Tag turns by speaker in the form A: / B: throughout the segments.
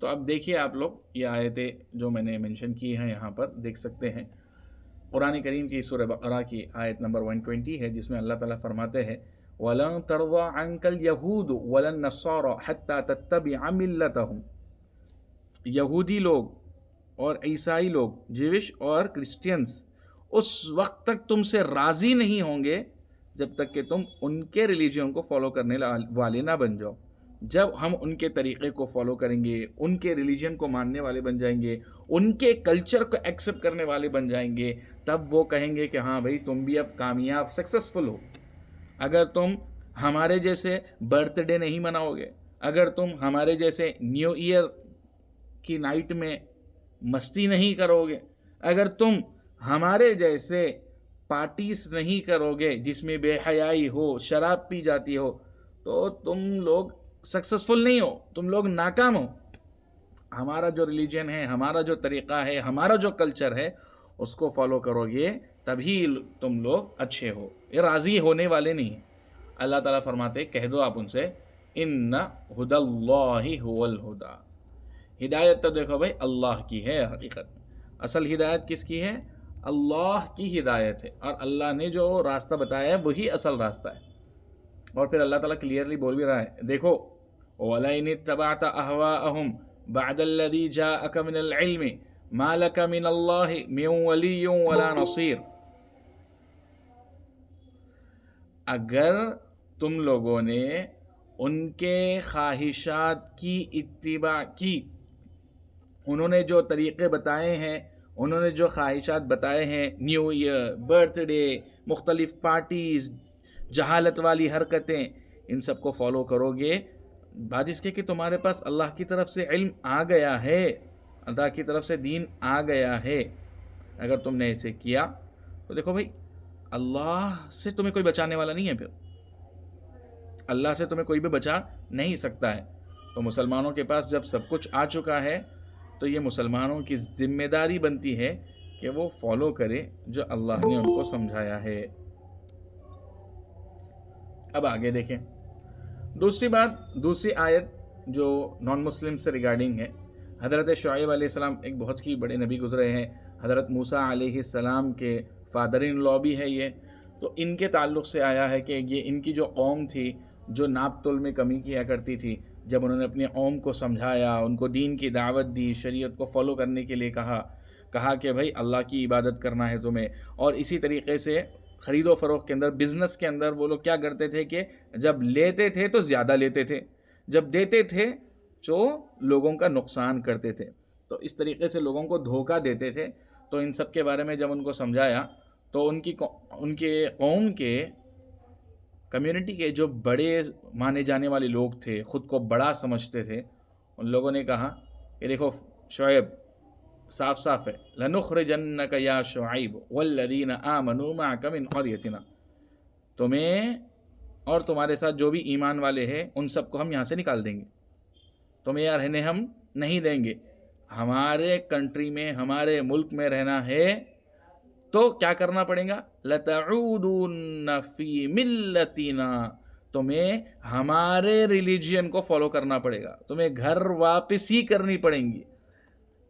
A: تو اب دیکھیے آپ لوگ یہ آیتیں جو میں نے منشن کی ہیں یہاں پر دیکھ سکتے ہیں. قرآن کریم کی سورہ بقرہ کی آیت نمبر 120 ہے، جس میں اللہ تعالیٰ فرماتے ہیں وَلَن تَرْضَىٰ عَنْكَ الْيَهُودُ وَلَا النَّصَارَىٰ حَتَّىٰ تَتَّبِعَ مِلَّتَهُمْ. یہودی لوگ اور عیسائی لوگ، جیوش اور کرسچینس، اس وقت تک تم سے راضی نہیں ہوں گے جب تک کہ تم ان کے ریلیجن کو فالو کرنے والے نہ بن جاؤ. جب ہم ان کے طریقے کو فالو کریں گے، ان کے ریلیجن کو ماننے والے بن جائیں گے، ان کے کلچر کو ایکسیپٹ کرنے والے بن جائیں گے، تب وہ کہیں گے کہ ہاں بھائی تم بھی اب کامیاب سکسیسفل ہو. اگر تم ہمارے جیسے برتھ ڈے نہیں مناؤ گے، اگر تم ہمارے جیسے نیو ایئر کی نائٹ میں مستی نہیں کرو گے، اگر تم ہمارے جیسے پارٹیز نہیں کرو گے جس میں بے حیائی ہو، شراب پی جاتی ہو، تو تم لوگ سکسیسفل نہیں ہو، تم لوگ ناکام ہو. ہمارا جو ریلیجن ہے، ہمارا جو طریقہ ہے، ہمارا جو کلچر ہے، اس کو فالو کرو گے تبھی تم لوگ اچھے ہو. یہ راضی ہونے والے نہیں ہیں. اللہ تعالیٰ فرماتے کہہ دو آپ ان سے ان ہدی اللہ هو الہدی. ہدایت تو دیکھو بھائی اللہ کی ہے. حقیقت اصل ہدایت کس کی ہے؟ اللہ کی ہدایت ہے، اور اللہ نے جو راستہ بتایا ہے وہی اصل راستہ ہے. اور پھر اللہ تعالیٰ کلیئرلی بول بھی رہا ہے، دیکھو وَلَئِنِ اتَّبَعْتَ أَهْوَاءَهُمْ بَعْدَ الَّذِي جَاءَكَ مِنَ الْعِلْمِ مَا لَكَ مِنَ اللَّهِ مِن وَلِيٍّ وَلَا نَصِيرٍ. اگر تم لوگوں نے ان کے خواہشات کی اتباع کی، انہوں نے جو طریقے بتائے ہیں، انہوں نے جو خواہشات بتائے ہیں، نیو ایئر، برتھ ڈے، مختلف پارٹیز، جہالت والی حرکتیں، ان سب کو فالو کرو گے، بعد اس کے کہ تمہارے پاس اللہ کی طرف سے علم آ گیا ہے، اللہ کی طرف سے دین آ گیا ہے. اگر تم نے ایسے کیا تو دیکھو بھائی اللہ سے تمہیں کوئی بچانے والا نہیں ہے. پھر اللہ سے تمہیں کوئی بھی بچا نہیں سکتا ہے. تو مسلمانوں کے پاس جب سب کچھ آ چکا ہے تو یہ مسلمانوں کی ذمہ داری بنتی ہے کہ وہ فالو کرے جو اللہ نے ان کو سمجھایا ہے. اب آگے دیکھیں دوسری بات، دوسری آیت جو نان مسلم سے ریگارڈنگ ہے. حضرت شعیب علیہ السلام ایک بہت ہی بڑے نبی گزرے ہیں، حضرت موسیٰ علیہ السلام کے فادر ان لا بھی ہے یہ. تو ان کے تعلق سے آیا ہے کہ یہ ان کی جو قوم تھی جو ناپ تول میں کمی کیا کرتی تھی، جب انہوں نے اپنے قوم کو سمجھایا، ان کو دین کی دعوت دی، شریعت کو فالو کرنے کے لیے کہا کہ بھائی اللہ کی عبادت کرنا ہے تمہیں. اور اسی طریقے سے خرید و فروخت کے اندر، بزنس کے اندر وہ لوگ کیا کرتے تھے کہ جب لیتے تھے تو زیادہ لیتے تھے، جب دیتے تھے تو لوگوں کا نقصان کرتے تھے. تو اس طریقے سے لوگوں کو دھوکہ دیتے تھے. تو ان سب کے بارے میں جب ان کو سمجھایا تو ان کے قوم کے کمیونٹی کے جو بڑے مانے جانے والے لوگ تھے، خود کو بڑا سمجھتے تھے، ان لوگوں نے کہا کہ دیکھو شعیب صاف صاف ہے لَنُخْرِجَنَّكَ يَا شُعَيْبُ وَالَّذِينَ آمَنُوا مَعَكَ مِنْ قَرْيَتِنَا. تمہیں اور تمہارے ساتھ جو بھی ایمان والے ہیں ان سب کو ہم یہاں سے نکال دیں گے، تمہیں یہاں رہنے ہم نہیں دیں گے. ہمارے کنٹری میں، ہمارے ملک میں رہنا ہے تو کیا کرنا پڑے گا؟ لَتَعُودُنَّ فِي مِلَّتِنَا. تمہیں ہمارے ریلیجین کو فالو کرنا پڑے گا، تمہیں گھر واپسی کرنی پڑیں گی،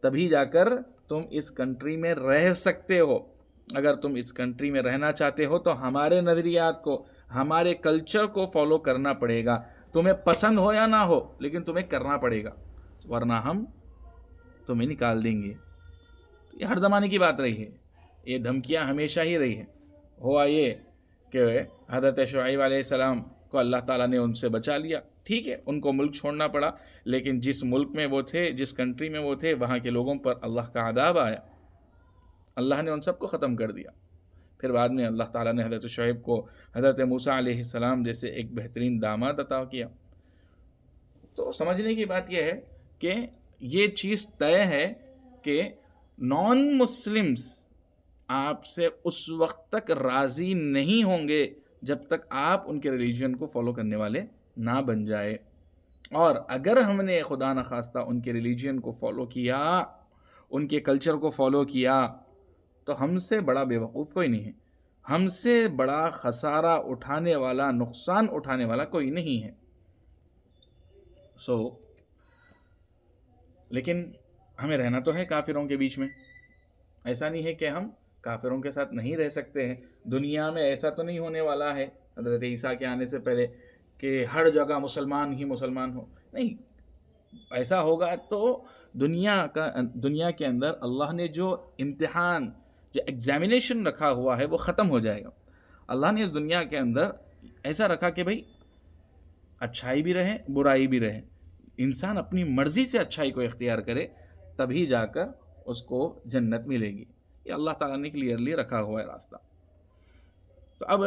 A: تبھی جا کر تم اس کنٹری میں رہ سکتے ہو. اگر تم اس کنٹری میں رہنا چاہتے ہو تو ہمارے نظریات کو، ہمارے کلچر کو فالو کرنا پڑے گا. تمہیں پسند ہو یا نہ ہو لیکن تمہیں کرنا پڑے گا، ورنہ ہم تمہیں نکال دیں گے. یہ ہر زمانے کی بات رہی ہے، یہ دھمکیاں ہمیشہ ہی رہی ہیں. ہوا یہ کہ حضرت شعیب علیہ السلام کو اللہ تعالیٰ نے ان سے بچا لیا. ٹھیک ہے، ان کو ملک چھوڑنا پڑا، لیکن جس ملک میں وہ تھے، جس کنٹری میں وہ تھے، وہاں کے لوگوں پر اللہ کا عذاب آیا، اللہ نے ان سب کو ختم کر دیا. پھر بعد میں اللہ تعالیٰ نے حضرت شعیب کو حضرت موسیٰ علیہ السلام جیسے ایک بہترین داماد عطا کیا. تو سمجھنے کی بات یہ ہے کہ یہ چیز طے ہے کہ نان مسلمز آپ سے اس وقت تک راضی نہیں ہوں گے جب تک آپ ان کے ریلیجن کو فالو کرنے والے نہ بن جائے. اور اگر ہم نے خدا نخواستہ ان کے ریلیجن کو فالو کیا، ان کے کلچر کو فالو کیا، تو ہم سے بڑا بے وقوف کوئی نہیں ہے، ہم سے بڑا خسارہ اٹھانے والا، نقصان اٹھانے والا کوئی نہیں ہے. لیکن ہمیں رہنا تو ہے کافروں کے بیچ میں. ایسا نہیں ہے کہ ہم کافروں کے ساتھ نہیں رہ سکتے ہیں. دنیا میں ایسا تو نہیں ہونے والا ہے حضرت عیسیٰ کے آنے سے پہلے کہ ہر جگہ مسلمان ہی مسلمان ہو. نہیں، ایسا ہوگا تو دنیا کے اندر اللہ نے جو امتحان، جو ایگزامینیشن رکھا ہوا ہے وہ ختم ہو جائے گا. اللہ نے اس دنیا کے اندر ایسا رکھا کہ بھائی اچھائی بھی رہے برائی بھی رہے. انسان اپنی مرضی سے اچھائی کو اختیار کرے تبھی جا کر اس کو جنت ملے گی. یہ اللہ تعالیٰ نے کلیئرلی رکھا ہوا ہے راستہ. تو اب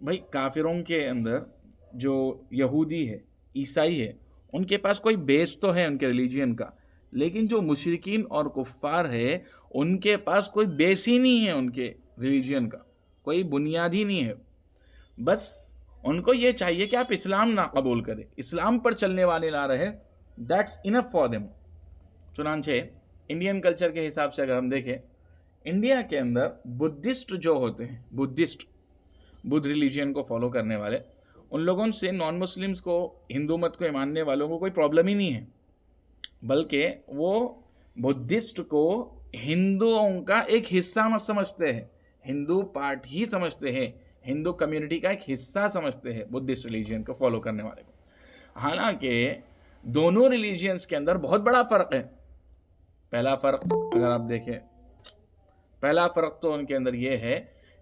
A: بھائی کافروں کے اندر جو یہودی ہے، عیسائی ہے، ان کے پاس کوئی بیس تو ہے ان کے ریلیجین کا، لیکن جو مشرکین اور کفار ہے ان کے پاس کوئی بیس ہی نہیں ہے، ان کے ریلیجین کا کوئی بنیاد ہی نہیں ہے. بس ان کو یہ چاہیے کہ آپ اسلام نہ قبول کریں، اسلام پر چلنے والے لا رہے، دیٹس انف فار دیم. چنانچہ انڈین کلچر کے حساب سے اگر ہم دیکھیں، انڈیا کے اندر بدھسٹ جو ہوتے ہیں، بدھ ریلیجین کو فالو کرنے والے، ان لوگوں سے نان مسلمز کو، ہندو مت کو ماننے والوں کو کوئی پرابلم ہی نہیں ہے، بلکہ وہ بدھسٹ کو ہندوؤں کا ایک حصہ مت سمجھتے ہیں، ہندو پارٹ ہی سمجھتے ہیں، ہندو کمیونٹی کا ایک حصہ سمجھتے ہیں بدھسٹ ریلیجین کو فالو کرنے والے کو. حالانکہ دونوں ریلیجینز کے اندر بہت بڑا فرق ہے. پہلا فرق اگر آپ دیکھیں، پہلا فرق تو ان کے اندر یہ ہے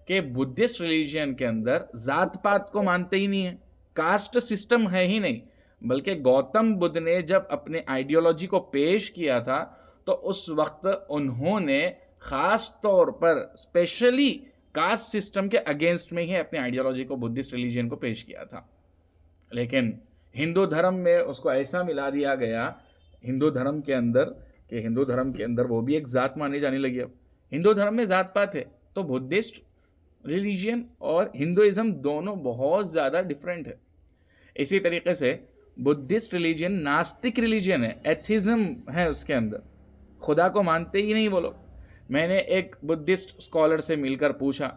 A: کہ بدھسٹ ریلیجین کے اندر ذات پات کو مانتے ہی نہیں ہیں، کاسٹ سسٹم ہے ہی نہیں. بلکہ گوتم بدھ نے جب اپنے آئیڈیالوجی کو پیش کیا تھا تو اس وقت انہوں نے خاص طور پر اسپیشلی کاسٹ سسٹم کے اگینسٹ میں ہی اپنے آئیڈیالوجی کو بدھسٹ ریلیجین کو پیش کیا تھا. لیکن ہندو دھرم میں اس کو ایسا ملا دیا گیا ہندو دھرم کے اندر کہ ہندو دھرم کے اندر وہ بھی ایک ذات مانی جانے لگی. اب ہندو دھرم میں ذات پات ہے تو بدھسٹ ریلیجین اور ہندوازم دونوں بہت زیادہ ڈفرینٹ ہے. اسی طریقے سے بدھسٹ ریلیجین ناستک ریلیجین ہے، ایتھیزم ہے اس کے اندر، خدا کو مانتے ہی نہیں وہ لوگ. میں نے ایک بدھسٹ اسکالر سے مل کر پوچھا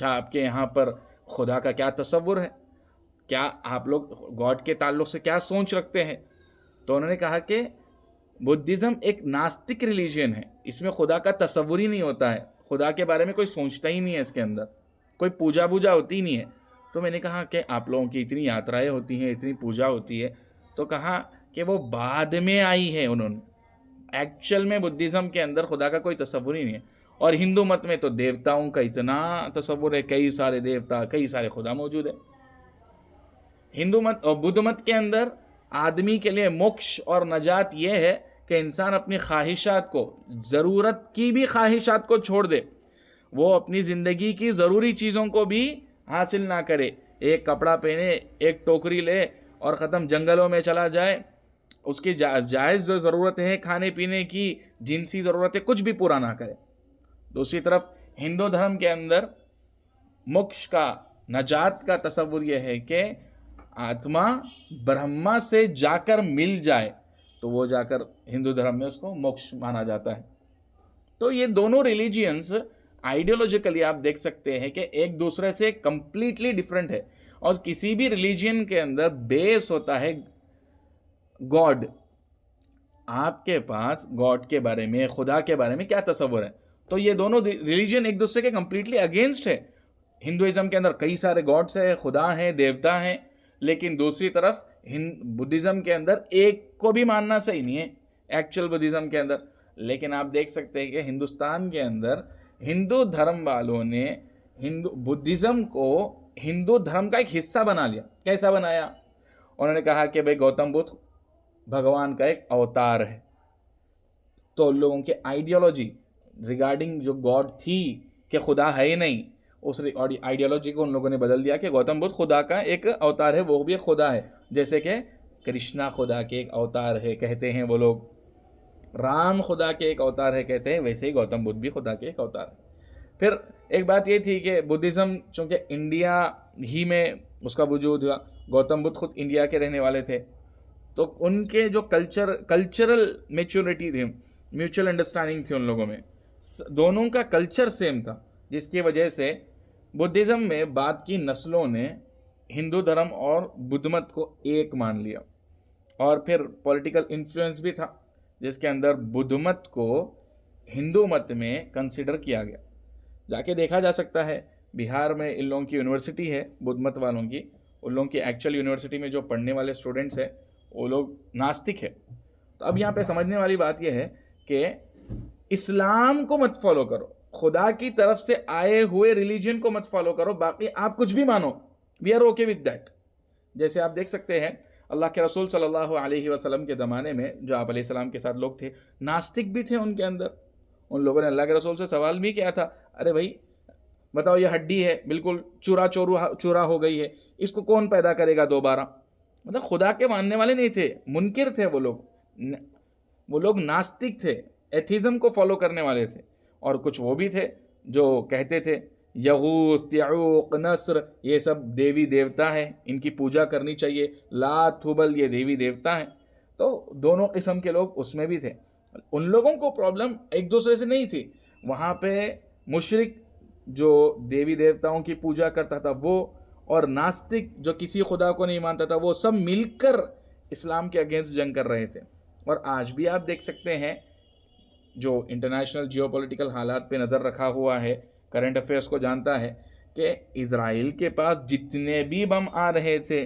A: آپ کے یہاں پر خدا کا کیا تصور ہے، کیا آپ لوگ گاڈ کے تعلق سے کیا سوچ رکھتے ہیں؟ تو انہوں نے کہا کہ بدھزم ایک ناستک ریلیجین ہے، اس میں خدا کا تصور ہی نہیں ہوتا ہے، خدا کے بارے میں کوئی سوچتا ہی نہیں ہے، اس کے اندر کوئی پوجا ہوتی ہی نہیں ہے. تو میں نے کہا کہ آپ لوگوں کی اتنی یاترائیں ہوتی ہیں، اتنی پوجا ہوتی ہے، تو کہا کہ وہ بعد میں آئی ہے، انہوں نے ایکچوئل میں بدھزم کے اندر خدا کا کوئی تصور ہی نہیں ہے. اور ہندو مت میں تو دیوتاؤں کا اتنا تصور ہے، کئی سارے دیوتا، کئی سارے خدا موجود ہیں. ہندو مت اور بدھ مت کے اندر آدمی کے لیے موکش اور نجات یہ ہے کہ انسان اپنی خواہشات کو، ضرورت کی بھی خواہشات کو چھوڑ دے، وہ اپنی زندگی کی ضروری چیزوں کو بھی حاصل نہ کرے. ایک کپڑا پہنے، ایک ٹوکری لے اور ختم، جنگلوں میں چلا جائے، اس کی جائز جو ضرورت ہے کھانے پینے کی، جنسی ضرورت ہے، کچھ بھی پورا نہ کرے. دوسری طرف ہندو دھرم کے اندر موکش کا، نجات کا تصور یہ ہے کہ آتما برہما سے جا کر مل جائے تو وہ جا کر ہندو دھرم میں اس کو موکش مانا جاتا ہے. تو یہ دونوں ریلیجینز آئیڈیولوجیکلی آپ دیکھ سکتے ہیں کہ ایک دوسرے سے کمپلیٹلی ڈفرینٹ ہے. اور کسی بھی ریلیجین کے اندر بیس ہوتا ہے گاڈ. آپ کے پاس گاڈ کے بارے میں، خدا کے بارے میں کیا تصور ہے؟ تو یہ دونوں ریلیجن ایک دوسرے کے کمپلیٹلی اگینسٹ ہے. ہندوازم کے اندر کئی سارے گاڈس ہیں، خدا ہیں، دیوتا ہیں، لیکن دوسری طرف بدھزم کے اندر ایک کو بھی ماننا صحیح نہیں ہے ایکچوئل بدھزم کے اندر. لیکن آپ دیکھ سکتے ہیں کہ ہندوستان کے اندر ہندو دھرم والوں نے بدھزم کو ہندو دھرم کا ایک حصہ بنا لیا. کیسا بنایا؟ انہوں نے کہا کہ بھائی گوتم بدھ بھگوان کا ایک اوتار ہے. تو ان لوگوں کے آئیڈیالوجی ریگارڈنگ جو گاڈ تھی کہ خدا ہے ہی نہیں، اس آئیڈیالوجی کو ان لوگوں نے بدل دیا کہ گوتم بدھ خدا کا ایک اوتار ہے، وہ بھی ایک خدا ہے. جیسے کہ کرشنا خدا کے ایک اوتار ہے کہتے ہیں وہ لوگ، رام خدا کے ایک اوتار ہے کہتے ہیں، ویسے ہی گوتم بدھ بھی خدا کے ایک اوتار ہے. پھر ایک بات یہ تھی کہ بدھزم چونکہ انڈیا ہی میں اس کا وجود ہوا، گوتم بدھ خود انڈیا کے رہنے والے تھے، تو ان کے جو کلچرل میچورٹی تھی، میوچل انڈرسٹینڈنگ تھی ان لوگوں میں، دونوں کا کلچر سیم تھا، جس کی وجہ سے بدھزم میں بعد کی نسلوں نے ہندو دھرم اور بدھ مت کو ایک مان لیا. اور پھر پولیٹیکل انفلوئنس بھی تھا جس کے اندر بدھ مت کو ہندو مت میں کنسیڈر کیا گیا. جا کے دیکھا جا سکتا ہے بہار میں ان لوگوں کی یونیورسٹی ہے بدھ مت والوں کی، ان لوگوں کی ایکچوئل یونیورسٹی میں جو پڑھنے والے اسٹوڈنٹس ہیں وہ لوگ ناستک ہے. تو اب یہاں پہ سمجھنے والی بات یہ ہے کہ اسلام کو مت فالو کرو، خدا کی طرف سے آئے ہوئے ریلیجن کو مت فالو کرو، باقی آپ کچھ بھی مانو، we are okay with that. جیسے آپ دیکھ سکتے ہیں اللہ کے رسول صلی اللہ علیہ وسلم کے زمانے میں جو آپ علیہ السلام کے ساتھ لوگ تھے، ناستک بھی تھے ان کے اندر. ان لوگوں نے اللہ کے رسول سے سوال بھی کیا تھا، ارے بھائی بتاؤ یہ ہڈی ہے بالکل چورا ہو گئی ہے، اس کو کون پیدا کرے گا دوبارہ؟ مطلب خدا کے ماننے والے نہیں تھے، منکر تھے وہ لوگ ناستک تھے، ایتھیزم کو فالو کرنے والے تھے. اور کچھ وہ بھی تھے جو کہتے تھے یغوث یعوق نصر یہ سب دیوی دیوتا ہے، ان کی پوجا کرنی چاہیے، لات ہبل یہ دیوی دیوتا ہیں. تو دونوں قسم کے لوگ اس میں بھی تھے. ان لوگوں کو پرابلم ایک دوسرے سے نہیں تھی، وہاں پہ مشرک جو دیوی دیوتاؤں کی پوجا کرتا تھا وہ، اور ناستک جو کسی خدا کو نہیں مانتا تھا، وہ سب مل کر اسلام کے اگینسٹ جنگ کر رہے تھے. اور آج بھی آپ دیکھ سکتے ہیں جو انٹرنیشنل جیو پولیٹیکل حالات پہ نظر رکھا ہوا ہے، کرنٹ افیئرس کو جانتا ہے کہ اسرائیل کے پاس جتنے بھی بم آ رہے تھے،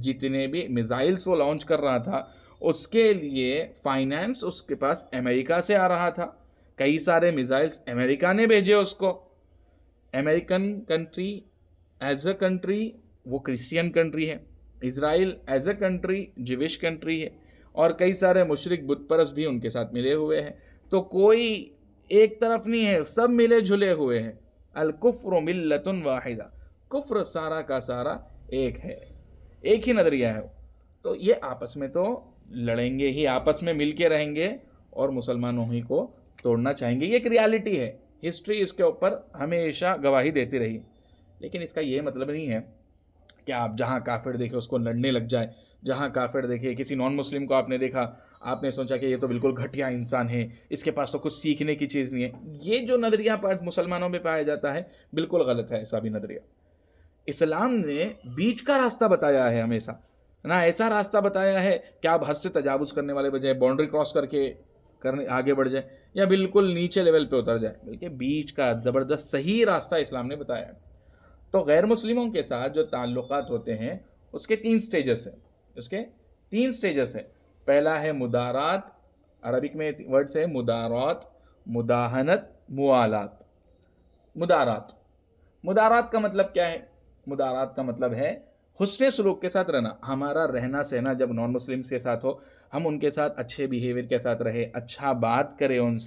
A: جتنے بھی میزائلس وہ لانچ کر رہا تھا، اس کے لیے فائنانس اس کے پاس امریکہ سے آ رہا تھا. کئی سارے میزائلس امریکہ نے بھیجے اس کو. American country as a country وہ کرسچین کنٹری ہے، اسرائیل ایز اے کنٹری جوش کنٹری ہے، اور کئی سارے مشرک بت پرست بھی ان کے ساتھ ملے ہوئے ہیں. تو کوئی ایک طرف نہیں ہے، سب ملے جھلے ہوئے ہیں. الکفر ملت واحدہ، کفر سارا کا سارا ایک ہے، ایک ہی نظریہ ہے. تو یہ آپس میں تو لڑیں گے ہی، آپس میں مل کے رہیں گے اور مسلمانوں ہی کو توڑنا چاہیں گے. یہ ایک ریالٹی ہے، ہسٹری اس کے اوپر ہمیشہ گواہی دیتی رہی. لیکن اس کا یہ مطلب نہیں ہے کہ آپ جہاں کافر دیکھے اس کو لڑنے لگ جائے، جہاں کافر دیکھے کسی نان مسلم کو آپ نے دیکھا، آپ نے سوچا کہ یہ تو بالکل گھٹیا انسان ہے، اس کے پاس تو کچھ سیکھنے کی چیز نہیں ہے. یہ جو نظریہ مسلمانوں میں پایا جاتا ہے بالکل غلط ہے. ایسا بھی نظریہ اسلام نے بیچ کا راستہ بتایا ہے، ہمیشہ نہ ایسا راستہ بتایا ہے کہ آپ حد سے تجاوز کرنے والے بجائے باؤنڈری کراس کر کے آگے بڑھ جائے یا بالکل نیچے لیول پہ اتر جائے، بلکہ بیچ کا زبردست صحیح راستہ اسلام نے بتایا ہے. تو غیر مسلموں کے ساتھ جو تعلقات ہوتے ہیں اس کے 3 سٹیجز ہیں. پہلا ہے مدارات، عربک میں ورڈز ہے مدارات، مداہنت، موالات. مدارات کا مطلب کیا ہے؟ مدارات کا مطلب ہے حسن سلوک کے ساتھ رہنا. ہمارا رہنا سہنا جب نان مسلم کے ساتھ ہو، ہم ان کے ساتھ اچھے بیہیویئر کے ساتھ رہے، اچھا بات کریں ان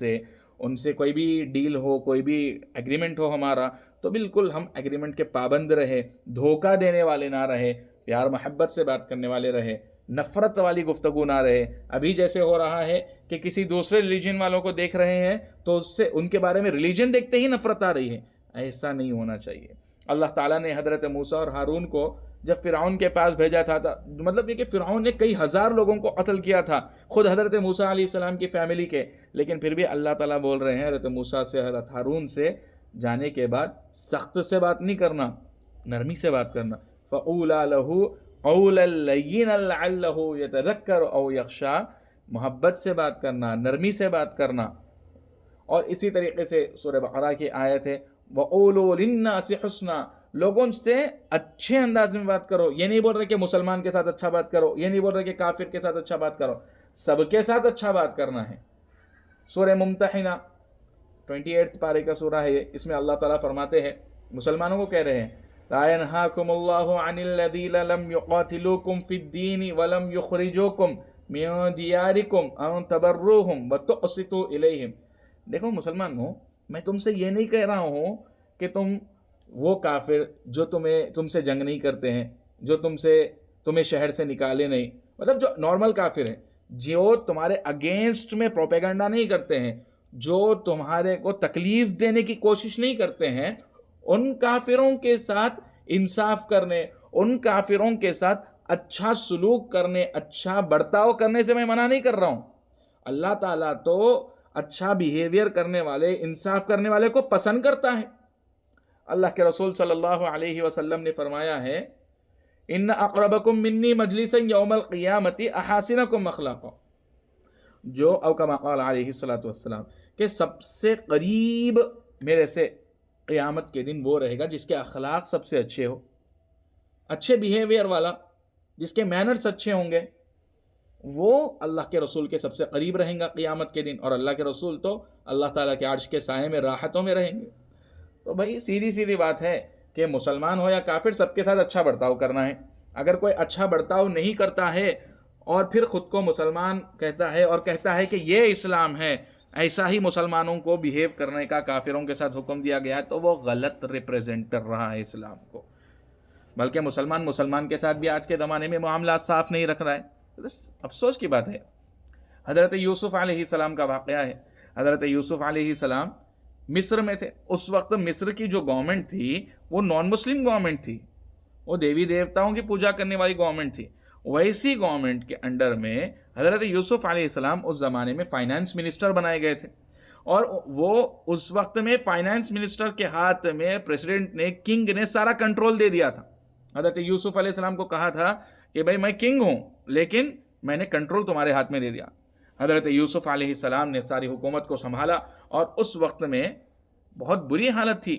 A: سے کوئی بھی ڈیل ہو، کوئی بھی ایگریمنٹ ہو ہمارا، تو بالکل ہم ایگریمنٹ کے پابند رہے، دھوکہ دینے والے نہ رہے، پیار محبت سے بات کرنے والے رہے، نفرت والی گفتگو نہ رہے. ابھی جیسے ہو رہا ہے کہ کسی دوسرے ریلیجن والوں کو دیکھ رہے ہیں تو اس سے ان کے بارے میں ریلیجن دیکھتے ہی نفرت آ رہی ہے. ایسا نہیں ہونا چاہیے. اللہ تعالیٰ نے حضرت موسیٰ اور ہارون کو جب فرعون کے پاس بھیجا تھا، مطلب یہ کہ فرعون نے کئی ہزار لوگوں کو قتل کیا تھا، خود حضرت موسیٰ علیہ السلام کی فیملی کے، لیکن پھر بھی اللہ تعالیٰ بول رہے ہیں حضرت موسیٰ سے، حضرت ہارون سے جانے کے بعد سخت سے بات نہیں کرنا، نرمی سے بات کرنا. فَقُولَا لَهُ قَوْلًا لَيِّنًا لَعَلَّهُ يَتَذَكَّرُ أَوْ يَخْشَىٰ. محبت سے بات کرنا، نرمی سے بات کرنا. اور اسی طریقے سے سورہ بقرہ کی آیت ہے وَقُولُوا لِلنَّاسِ حُسْنًا. لوگوں سے اچھے انداز میں بات کرو. یہ نہیں بول رہے کہ مسلمان کے ساتھ اچھا بات کرو، یہ نہیں بول رہے کہ کافر کے ساتھ اچھا بات کرو، سب کے ساتھ اچھا بات کرنا ہے. سورہ ممتحنہ 28 پارے کا سورہ ہے، اس میں اللہ تعالیٰ فرماتے ہیں، مسلمانوں کو کہہ رہے ہیں لا ينهاكم الله عن الذين لم يقاتلوكم في الدين ولم يخرجوكم من دياركم ان تبروهم وتقسطوا اليهم. دیکھو مسلمانوں، میں تم سے یہ نہیں کہہ رہا ہوں کہ تم وہ کافر جو تم سے جنگ نہیں کرتے ہیں، جو تمہیں شہر سے نکالے نہیں، مطلب جو نارمل کافر ہیں، جو تمہارے اگینسٹ میں پروپیگنڈا نہیں کرتے ہیں، جو تمہارے کو تکلیف دینے کی کوشش نہیں کرتے ہیں، ان کافروں کے ساتھ انصاف کرنے، ان کافروں کے ساتھ اچھا سلوک کرنے، اچھا برتاؤ کرنے سے میں منع نہیں کر رہا ہوں. اللہ تعالیٰ تو اچھا بیہیویئر کرنے والے، انصاف کرنے والے کو پسند کرتا ہے. اللہ کے رسول صلی اللہ علیہ وسلم نے فرمایا ہے ان اقربکم منی مجلسا یوم القیامت احاسنکم اخلاقا. جو او کما قال علیہ الصلوۃ والسلام کہ سب سے قریب میرے سے قیامت کے دن وہ رہے گا جس کے اخلاق سب سے اچھے ہو، اچھے بیہیویئر والا، جس کے مینرز اچھے ہوں گے، وہ اللہ کے رسول کے سب سے قریب رہیں گا قیامت کے دن. اور اللہ کے رسول تو اللہ تعالیٰ کے عرش کے سائے میں راحتوں میں رہیں گے. تو بھائی سیدھی بات ہے کہ مسلمان ہو یا کافر سب کے ساتھ اچھا برتاؤ کرنا ہے. اگر کوئی اچھا برتاؤ نہیں کرتا ہے اور پھر خود کو مسلمان کہتا ہے اور کہتا ہے کہ یہ اسلام ہے، ایسا ہی مسلمانوں کو بیہیو کرنے کا کافروں کے ساتھ حکم دیا گیا، تو وہ غلط ریپریزنٹ کر رہا ہے اسلام کو. بلکہ مسلمان کے ساتھ بھی آج کے زمانے میں معاملات صاف نہیں رکھ رہا ہے. افسوس کی بات ہے. حضرت یوسف علیہ السلام کا واقعہ ہے. حضرت یوسف علیہ السلام مصر میں تھے. اس وقت مصر کی جو گورنمنٹ تھی وہ نان مسلم گورنمنٹ تھی، وہ دیوی دیوتاؤں کی پوجا کرنے والی گورنمنٹ تھی. ویسی گورنمنٹ کے انڈر میں حضرت یوسف علیہ السلام اس زمانے میں فائنانس منسٹر بنائے گئے تھے، اور وہ اس وقت میں فائنانس منسٹر کے ہاتھ میں پریزیڈنٹ نے، کنگ نے سارا کنٹرول دے دیا تھا. حضرت یوسف علیہ السلام کو کہا تھا کہ بھائی میں کنگ ہوں لیکن میں نے کنٹرول تمہارے ہاتھ میں دے دیا. حضرت یوسف علیہ السلام نے ساری حکومت کو سنبھالا، اور اس وقت میں بہت بری حالت تھی.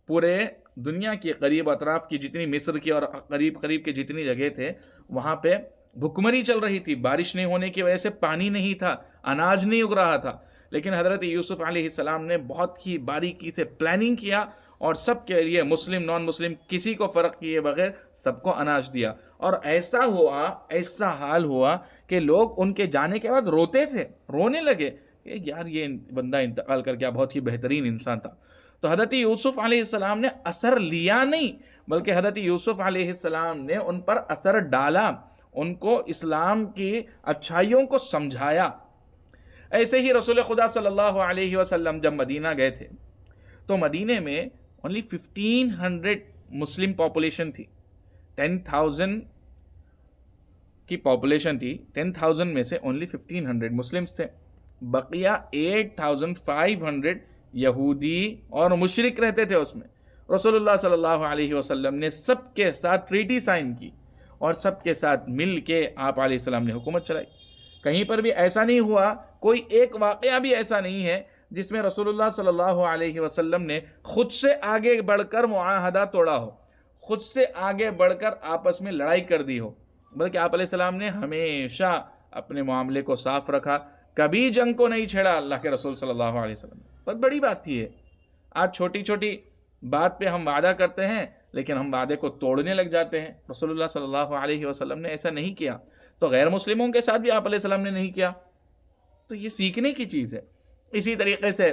A: پورے دنیا کی قریب اطراف کی جتنی مصر کی اور قریب کی جتنی جگہ تھے وہاں پہ بھکمری چل رہی تھی. بارش نہیں ہونے کی وجہ سے پانی نہیں تھا، اناج نہیں اگ رہا تھا. لیکن حضرت یوسف علیہ السلام نے بہت ہی باریکی سے پلاننگ کیا اور سب کے لیے، مسلم نان مسلم کسی کو فرق کیے بغیر سب کو اناج دیا. اور ایسا حال ہوا کہ لوگ ان کے جانے کے بعد روتے تھے، رونے لگے کہ یار یہ بندہ انتقال کر گیا، بہت ہی بہترین انسان تھا. تو حضرت یوسف علیہ السلام نے اثر لیا نہیں، بلکہ حضرت یوسف علیہ السلام نے ان پر اثر ڈالا، ان کو اسلام کی اچھائیوں کو سمجھایا. ایسے ہی رسول خدا صلی اللہ علیہ وسلم جب مدینہ گئے تھے تو مدینے میں only 1500 مسلم پاپولیشن تھی. 10,000 کی پاپولیشن تھی، 10,000 میں سے only 1500 مسلمس تھے. بقیہ 8,500 یہودی اور مشرک رہتے تھے اس میں. رسول اللہ صلی اللہ علیہ وسلم نے سب کے ساتھ ٹریٹی سائن کی اور سب کے ساتھ مل کے آپ علیہ السلام نے حکومت چلائی. کہیں پر بھی ایسا نہیں ہوا، کوئی ایک واقعہ بھی ایسا نہیں ہے جس میں رسول اللہ صلی اللہ علیہ وسلم نے خود سے آگے بڑھ کر معاہدہ توڑا ہو، خود سے آگے بڑھ کر آپس میں لڑائی کر دی ہو. بلکہ آپ علیہ السلام نے ہمیشہ اپنے معاملے کو صاف رکھا، کبھی جنگ کو نہیں چھیڑا اللہ کے رسول صلی اللہ علیہ وسلم. بہت بڑی بات تھی یہ. آج چھوٹی چھوٹی بات پہ ہم وعدہ کرتے ہیں لیکن ہم وعدے کو توڑنے لگ جاتے ہیں. رسول اللہ صلی اللہ علیہ وسلم نے ایسا نہیں کیا، تو غیر مسلموں کے ساتھ بھی آپ علیہ السلام نے نہیں کیا. تو یہ سیکھنے کی چیز ہے. اسی طریقے سے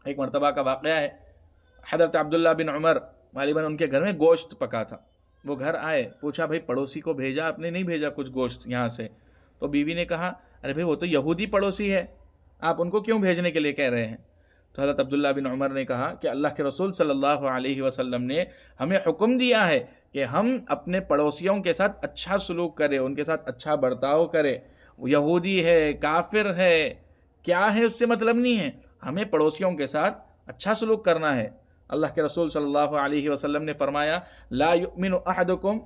A: ایک مرتبہ کا واقعہ ہے، حضرت عبداللہ بن عمر غالباً ان کے گھر میں گوشت پکا تھا. وہ گھر آئے، پوچھا بھائی پڑوسی کو بھیجا آپ نے؟ نہیں بھیجا کچھ گوشت یہاں سے. تو بیوی نے کہا ارے بھائی وہ تو یہودی پڑوسی ہے، آپ ان کو کیوں بھیجنے کے لیے کہہ رہے ہیں؟ تو حضرت عبداللہ بن عمر نے کہا کہ اللہ کے رسول صلی اللہ علیہ وسلم نے ہمیں حکم دیا ہے کہ ہم اپنے پڑوسیوں کے ساتھ اچھا سلوک کریں، ان کے ساتھ اچھا برتاؤ کریں. یہودی ہے، کافر ہے، کیا ہے اس سے مطلب نہیں ہے، ہمیں پڑوسیوں کے ساتھ اچھا سلوک کرنا ہے. اللہ کے رسول صلی اللہ علیہ وسلم نے فرمایا لا یؤمن احدکم،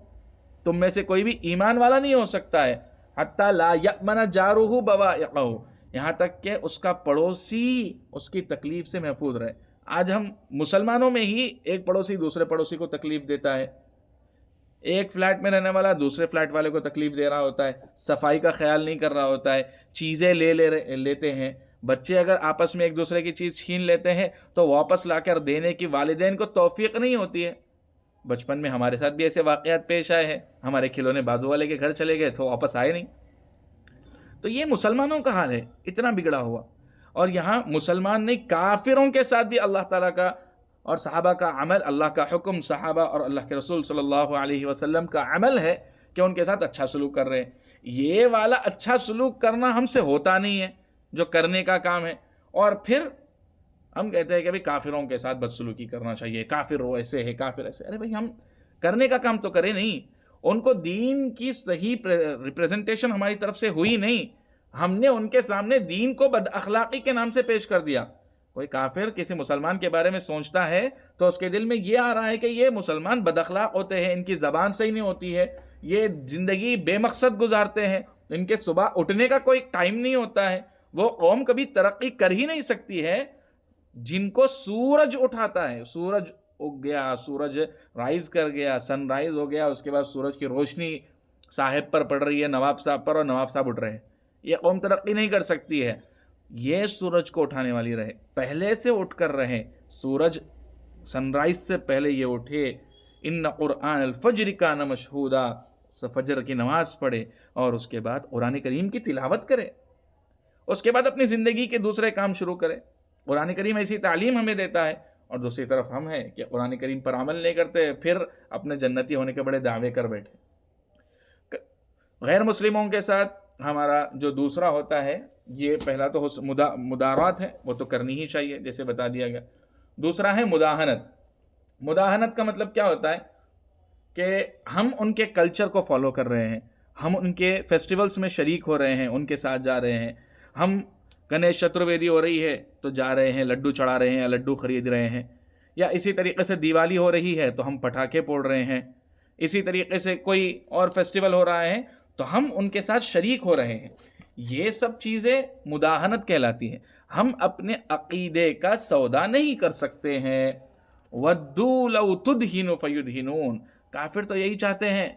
A: تم میں سے کوئی بھی ایمان والا نہیں ہو سکتا ہے حتی لا یأمن جارہ بوائقہ، یہاں تک کہ اس کا پڑوسی اس کی تکلیف سے محفوظ رہے. آج ہم مسلمانوں میں ہی ایک پڑوسی دوسرے پڑوسی کو تکلیف دیتا ہے، ایک فلیٹ میں رہنے والا دوسرے فلیٹ والے کو تکلیف دے رہا ہوتا ہے، صفائی کا خیال نہیں کر رہا ہوتا ہے، چیزیں لیتے ہیں. بچے اگر آپس میں ایک دوسرے کی چیز چھین لیتے ہیں تو واپس لا کر دینے کی والدین کو توفیق نہیں ہوتی ہے. بچپن میں ہمارے ساتھ بھی ایسے واقعات پیش آئے ہیں، ہمارے کھلونے بازو والے کے گھر چلے گئے تو واپس آئے نہیں. تو یہ مسلمانوں کا حال ہے، اتنا بگڑا ہوا. اور یہاں مسلمان نہیں، کافروں کے ساتھ بھی اللہ تعالیٰ کا اور صحابہ کا عمل، اللہ کا حکم صحابہ اور اللہ کے رسول صلی اللہ علیہ وسلم کا عمل ہے کہ ان کے ساتھ اچھا سلوک کر رہے ہیں. یہ والا اچھا سلوک کرنا ہم سے ہوتا نہیں ہے جو کرنے کا کام ہے. اور پھر ہم کہتے ہیں کہ بھائی کافروں کے ساتھ بدسلوکی کرنا چاہیے، کافر وہ ایسے ہے، کافر ایسے. ارے بھائی ہم کرنے کا کام تو کریں نہیں، ان کو دین کی صحیح ریپریزنٹیشن ہماری طرف سے ہوئی نہیں، ہم نے ان کے سامنے دین کو بد اخلاقی کے نام سے پیش کر دیا. کوئی کافر کسی مسلمان کے بارے میں سوچتا ہے تو اس کے دل میں یہ آ رہا ہے کہ یہ مسلمان بد اخلاق ہوتے ہیں، ان کی زبان صحیح نہیں ہوتی ہے، یہ زندگی بے مقصد گزارتے ہیں، ان کے صبح اٹھنے کا کوئی ٹائم نہیں ہوتا ہے. وہ قوم کبھی ترقی کر ہی نہیں سکتی ہے جن کو سورج اٹھاتا ہے. سورج اگ گیا, سورج رائز کر گیا, سن رائز ہو گیا, اس کے بعد سورج کی روشنی صاحب پر پڑ رہی ہے, نواب صاحب پر, اور نواب صاحب اٹھ رہے ہیں. یہ قوم ترقی نہیں کر سکتی ہے. یہ سورج کو اٹھانے والی رہے, پہلے سے اٹھ کر رہے. سورج سن رائز سے پہلے یہ اٹھے. ان قرآن الفجر کان مشہودا, فجر کی نماز پڑھے اور اس کے بعد قرآن کریم کی تلاوت کرے. اس کے بعد اپنی زندگی کے دوسرے کام شروع کرے. قرآن کریم ایسی تعلیم ہمیں دیتا ہے, اور دوسری طرف ہم ہیں کہ قرآن کریم پر عمل نہیں کرتے, پھر اپنے جنتی ہونے کے بڑے دعوے کر بیٹھے. غیر مسلموں کے ساتھ ہمارا جو دوسرا ہوتا ہے, یہ پہلا تو مدارات ہے, وہ تو کرنی ہی چاہیے جیسے بتا دیا گیا. دوسرا ہے مداہنت. مداہنت کا مطلب کیا ہوتا ہے کہ ہم ان کے کلچر کو فالو کر رہے ہیں, ہم ان کے فیسٹیولز میں شریک ہو رہے ہیں, ان کے ساتھ جا رہے ہیں. ہم گنیش چترویدی ہو رہی ہے تو جا رہے ہیں, لڈو چڑھا رہے ہیں یا لڈو خرید رہے ہیں. یا اسی طریقے سے دیوالی ہو رہی ہے تو ہم پٹاخے پھوڑ رہے ہیں. اسی طریقے سے کوئی اور فیسٹیول ہو رہا ہے تو ہم ان کے ساتھ شریک ہو رہے ہیں. یہ سب چیزیں مداہنت کہلاتی ہیں. ہم اپنے عقیدے کا سودا نہیں کر سکتے ہیں. وَدُّوا لَوْ تُدْهِنُ فَيُدْهِنُونَ. کافر تو یہی چاہتے ہیں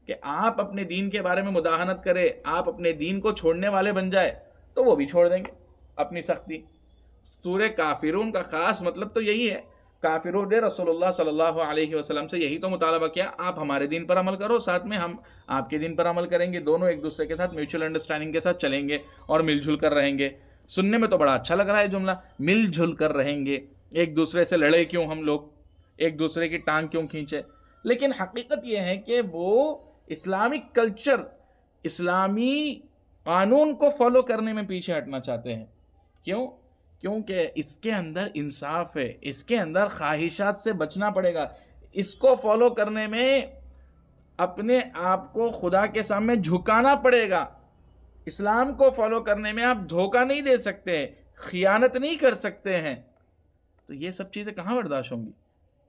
A: کہ آپ اپنے دین کے بارے میں مداہنت کرے, آپ اپنے دین کو چھوڑنے والے بن جائے, تو وہ بھی چھوڑ دیں گے اپنی سختی. سورہ کافرون کا خاص مطلب تو یہی ہے. کافرون نے رسول اللہ صلی اللہ علیہ وسلم سے یہی تو مطالبہ کیا, آپ ہمارے دین پر عمل کرو, ساتھ میں ہم آپ کے دین پر عمل کریں گے. دونوں ایک دوسرے کے ساتھ میوچل انڈرسٹینڈنگ کے ساتھ چلیں گے اور مل جل کر رہیں گے. سننے میں تو بڑا اچھا لگ رہا ہے جملہ, مل جل کر رہیں گے. ایک دوسرے سے لڑے کیوں ہم لوگ, ایک دوسرے کی ٹانگ کیوں کھینچے. لیکن حقیقت یہ ہے کہ وہ اسلامک کلچر, اسلامی قانون کو فالو کرنے میں پیچھے ہٹنا چاہتے ہیں. کیوں؟ کیونکہ اس کے اندر انصاف ہے, اس کے اندر خواہشات سے بچنا پڑے گا. اس کو فالو کرنے میں اپنے آپ کو خدا کے سامنے جھکانا پڑے گا. اسلام کو فالو کرنے میں آپ دھوکہ نہیں دے سکتے, خیانت نہیں کر سکتے ہیں. تو یہ سب چیزیں کہاں برداشت ہوں گی؟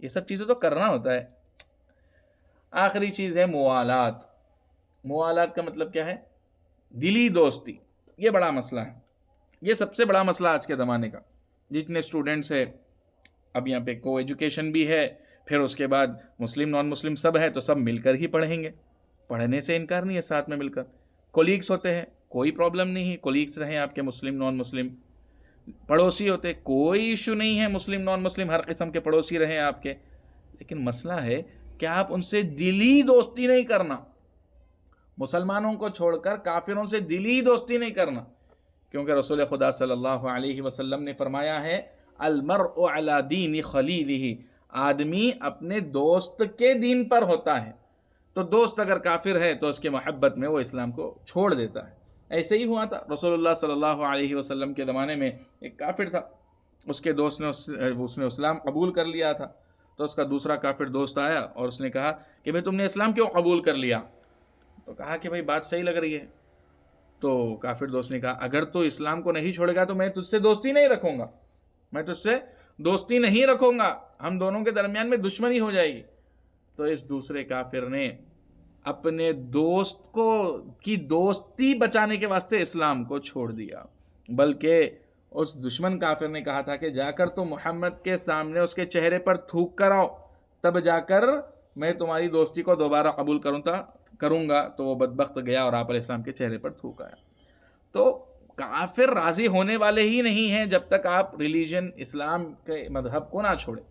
A: یہ سب چیزیں تو کرنا ہوتا ہے. آخری چیز ہے موالات. موالات کا مطلب کیا ہے؟ دلی دوستی. یہ بڑا مسئلہ ہے, یہ سب سے بڑا مسئلہ آج کے زمانے کا. جتنے اسٹوڈنٹس ہیں, اب یہاں پہ کو ایجوکیشن بھی ہے, پھر اس کے بعد مسلم نان مسلم سب ہے, تو سب مل کر ہی پڑھیں گے. پڑھنے سے انکار نہیں ہے, ساتھ میں مل کر. کولیگس ہوتے ہیں, کوئی پرابلم نہیں ہے, کولیگس رہیں آپ کے مسلم نان مسلم. پڑوسی ہوتے, کوئی ایشو نہیں ہے, مسلم نان مسلم ہر قسم کے پڑوسی رہیں آپ کے. لیکن مسئلہ ہے کہ آپ ان سے دلی دوستی نہیں کرنا. مسلمانوں کو چھوڑ کر کافروں سے دلی دوستی نہیں کرنا, کیونکہ رسول خدا صلی اللہ علیہ وسلم نے فرمایا ہے المرء علی دین خلیلہ, آدمی اپنے دوست کے دین پر ہوتا ہے. تو دوست اگر کافر ہے تو اس کے محبت میں وہ اسلام کو چھوڑ دیتا ہے. ایسے ہی ہوا تھا رسول اللہ صلی اللہ علیہ وسلم کے زمانے میں. ایک کافر تھا, اس کے دوست نے اس نے اسلام قبول کر لیا تھا. تو اس کا دوسرا کافر دوست آیا اور اس نے کہا کہ بھئی تم نے اسلام کیوں قبول کر لیا؟ تو کہا کہ بھئی بات صحیح لگ رہی ہے. تو کافر دوست نے کہا اگر تو اسلام کو نہیں چھوڑے گا تو میں تجھ سے دوستی نہیں رکھوں گا, میں تجھ سے دوستی نہیں رکھوں گا, ہم دونوں کے درمیان میں دشمنی ہو جائے گی. تو اس دوسرے کافر نے اپنے دوست کو کی دوستی بچانے کے واسطے اسلام کو چھوڑ دیا. بلکہ اس دشمن کافر نے کہا تھا کہ جا کر تو محمد کے سامنے اس کے چہرے پر تھوک کر آؤ, تب جا کر میں تمہاری دوستی کو دوبارہ قبول کروں گا. تو وہ بدبخت گیا اور آپ علیہ السلام کے چہرے پر تھوک آیا. تو کافر راضی ہونے والے ہی نہیں ہیں جب تک آپ ریلیجن اسلام کے مذہب کو نہ چھوڑیں.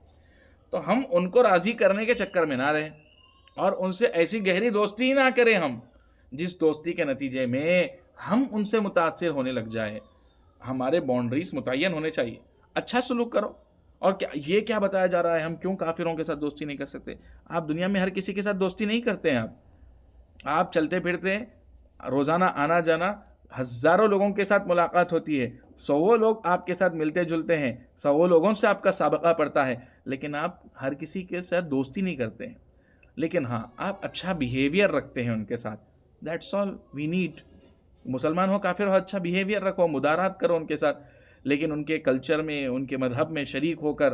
A: تو ہم ان کو راضی کرنے کے چکر میں نہ رہیں اور ان سے ایسی گہری دوستی نہ کریں ہم جس دوستی کے نتیجے میں ہم ان سے متاثر ہونے لگ جائیں. ہمارے باؤنڈریز متعین ہونے چاہیے. اچھا سلوک کرو. اور یہ کیا بتایا جا رہا ہے ہم کیوں کافروں کے ساتھ دوستی نہیں کر سکتے؟ آپ دنیا میں ہر کسی کے ساتھ دوستی نہیں کرتے ہیں. آپ چلتے پھرتے ہیں, روزانہ آنا جانا, ہزاروں لوگوں کے ساتھ ملاقات ہوتی ہے, 100 لوگ آپ کے ساتھ ملتے جلتے ہیں, 100 لوگوں سے آپ کا سابقہ پڑتا ہے, لیکن آپ ہر کسی کے ساتھ دوستی نہیں کرتے ہیں. لیکن ہاں آپ اچھا بیہیویئر رکھتے ہیں ان کے ساتھ. That's all we need. مسلمان ہو کافر ہو, اچھا بیہیویئر رکھو, مدارات کرو ان کے ساتھ, لیکن ان کے کلچر میں ان کے مذہب میں شریک ہو کر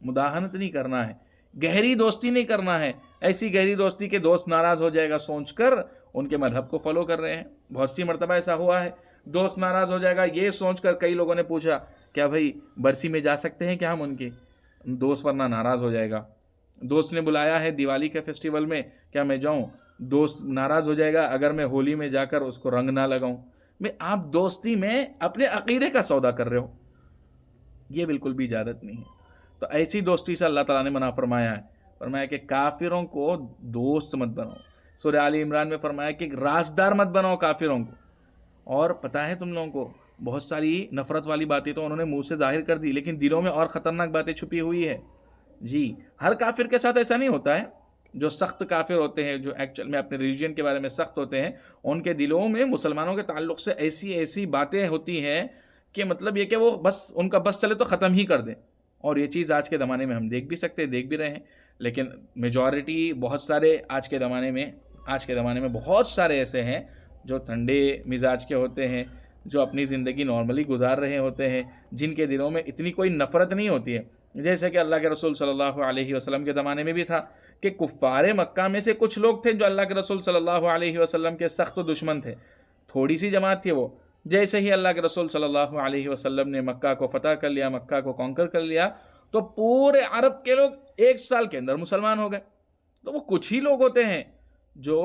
A: مداہنت نہیں کرنا ہے, گہری دوستی نہیں کرنا ہے. ایسی گہری دوستی کے دوست ناراض ہو جائے گا سوچ کر ان کے مذہب کو فالو کر رہے ہیں. بہت سی مرتبہ ایسا ہوا ہے دوست ناراض ہو جائے گا یہ سوچ کر کئی لوگوں نے پوچھا کیا بھائی برسی میں جا سکتے ہیں کیا ہم ان کے, دوست ورنہ ناراض ہو جائے گا. دوست نے بلایا ہے دیوالی کے فیسٹیول میں, کیا میں جاؤں؟ دوست ناراض ہو جائے گا اگر میں ہولی میں جا کر اس کو رنگ نہ لگاؤں. میں آپ دوستی میں اپنے عقیدے کا سودا کر رہے ہو, یہ بالکل بھی اجازت نہیں ہے. تو ایسی دوستی سے اللہ تعالیٰ نے منع فرمایا ہے. فرمایا کہ کافروں کو دوست مت بناؤ. سورہ آل عمران میں فرمایا کہ رازدار مت بناؤ کافروں کو. اور پتہ ہے تم لوگوں کو بہت ساری نفرت والی باتیں تو انہوں نے منہ سے ظاہر کر دی, لیکن دلوں میں اور خطرناک باتیں چھپی ہوئی ہے. جی, ہر کافر کے ساتھ ایسا نہیں ہوتا ہے. جو سخت کافر ہوتے ہیں, جو ایکچوئل میں اپنے ریلیجن کے بارے میں سخت ہوتے ہیں, ان کے دلوں میں مسلمانوں کے تعلق سے ایسی ایسی باتیں ہوتی ہیں کہ مطلب یہ کہ وہ بس ان کا بس چلے تو ختم ہی کر دیں. اور یہ چیز آج کے زمانے میں ہم دیکھ بھی سکتے ہیں, دیکھ بھی رہے ہیں. لیکن میجورٹی بہت سارے آج کے زمانے میں بہت سارے ایسے ہیں جو ٹھنڈے مزاج کے ہوتے ہیں, جو اپنی زندگی نارملی گزار رہے ہوتے ہیں, جن کے دلوں میں اتنی کوئی نفرت نہیں ہوتی ہے. جیسے کہ اللہ کے رسول صلی اللہ علیہ وسلم کے زمانے میں بھی تھا کہ کفار مکہ میں سے کچھ لوگ تھے جو اللہ کے رسول صلی اللہ علیہ وسلم کے سخت دشمن تھے. تھوڑی سی جماعت تھی وہ. جیسے ہی اللہ کے رسول صلی اللہ علیہ وسلم نے مکہ کو فتح کر لیا, مکہ کو کانکر کر لیا, تو پورے عرب کے لوگ 1 سال کے اندر مسلمان ہو گئے. تو وہ کچھ ہی لوگ ہوتے ہیں جو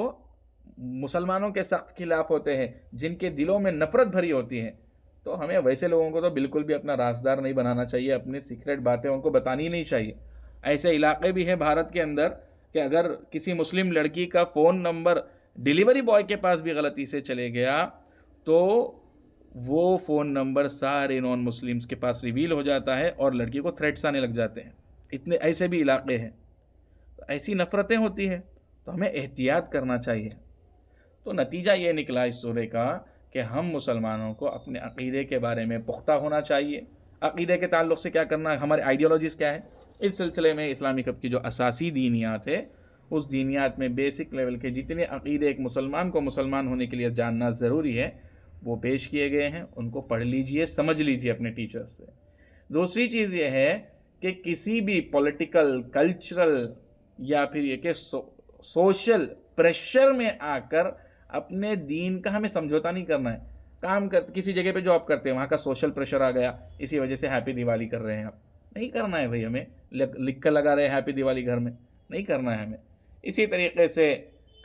A: مسلمانوں کے سخت خلاف ہوتے ہیں, جن کے دلوں میں نفرت بھری ہوتی ہے. تو ہمیں ویسے لوگوں کو تو بالکل بھی اپنا رازدار نہیں بنانا چاہیے, اپنی سیکرٹ باتیں ان کو بتانی نہیں چاہیے. ایسے علاقے بھی ہیں بھارت کے اندر کہ اگر کسی مسلم لڑکی کا فون نمبر ڈیلیوری بوائے کے پاس بھی غلطی سے چلے گیا تو وہ فون نمبر سارے نان مسلمس کے پاس ریویل ہو جاتا ہے اور لڑکی کو تھریٹس آنے لگ جاتے ہیں. اتنے ایسے بھی علاقے ہیں. ایسی نفرتیں ہوتی ہیں تو ہمیں احتیاط کرنا چاہیے. تو نتیجہ یہ نکلا اس سورے کا کہ ہم مسلمانوں کو اپنے عقیدے کے بارے میں پختہ ہونا چاہیے. عقیدے کے تعلق سے کیا کرنا ہے, ہمارے آئیڈیالوجیز کیا ہے, اس سلسلے میں اسلامک ہب کی جو اساسی دینیات ہے اس دینیات میں بیسک لیول کے جتنے عقیدے ایک مسلمان کو مسلمان ہونے کے لیے جاننا ضروری ہے وہ پیش کیے گئے ہیں. ان کو پڑھ لیجئے, سمجھ لیجئے اپنے ٹیچرز سے. دوسری چیز یہ ہے کہ کسی بھی پولیٹیکل, کلچرل یا پھر یہ کہ سوشل پریشر میں آ کر اپنے دین کا ہمیں سمجھوتا نہیں کرنا ہے. کسی جگہ پہ جاب کرتے ہیں وہاں کا سوشل پریشر آ گیا, اسی وجہ سے ہیپی دیوالی کر رہے ہیں. آپ نہیں کرنا ہے بھائی, ہمیں لکھ کر لگا رہے ہیں ہیپی دیوالی گھر میں, نہیں کرنا ہے ہمیں. اسی طریقے سے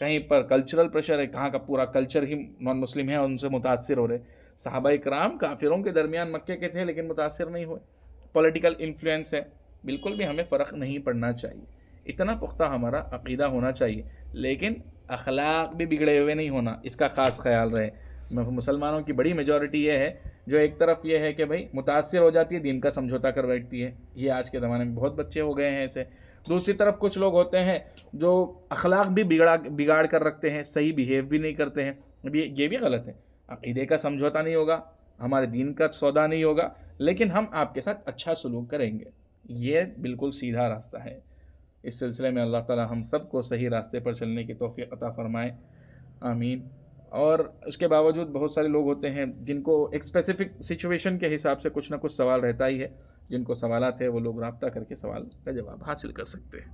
A: کہیں پر کلچرل پریشر ہے, کہاں کا پورا کلچر ہی نان مسلم ہے اور ان سے متاثر ہو رہے. صحابہ کرام کافروں کے درمیان مکے کے تھے لیکن متاثر نہیں ہوئے. پولیٹیکل انفلوئنس ہے, بالکل بھی ہمیں فرق نہیں پڑنا چاہیے. اتنا پختہ ہمارا عقیدہ ہونا چاہیے, لیکن اخلاق بھی بگڑے ہوئے نہیں ہونا, اس کا خاص خیال رہے. مسلمانوں کی بڑی میجورٹی یہ ہے جو ایک طرف یہ ہے کہ بھائی متاثر ہو جاتی ہے, دین کا سمجھوتا کر بیٹھتی ہے. یہ آج کے زمانے میں بہت بچے ہو گئے ہیں ایسے. دوسری طرف کچھ لوگ ہوتے ہیں جو اخلاق بھی بگاڑ کر رکھتے ہیں, صحیح بیہیو بھی نہیں کرتے ہیں. یہ بھی غلط ہے. عقیدے کا سمجھوتا نہیں ہوگا, ہمارے دین کا سودا نہیں ہوگا, لیکن ہم آپ کے ساتھ اچھا سلوک کریں گے. یہ بالکل سیدھا راستہ ہے. اس سلسلے میں اللہ تعالی ہم سب کو صحیح راستے پر چلنے کی توفیق عطا فرمائے, آمین. اور اس کے باوجود بہت سارے لوگ ہوتے ہیں جن کو ایک اسپیسیفک سچویشن کے حساب سے کچھ نہ کچھ سوال رہتا ہی ہے. جن کو سوالات ہے وہ لوگ رابطہ کر کے سوال کا جواب حاصل کر سکتے ہیں.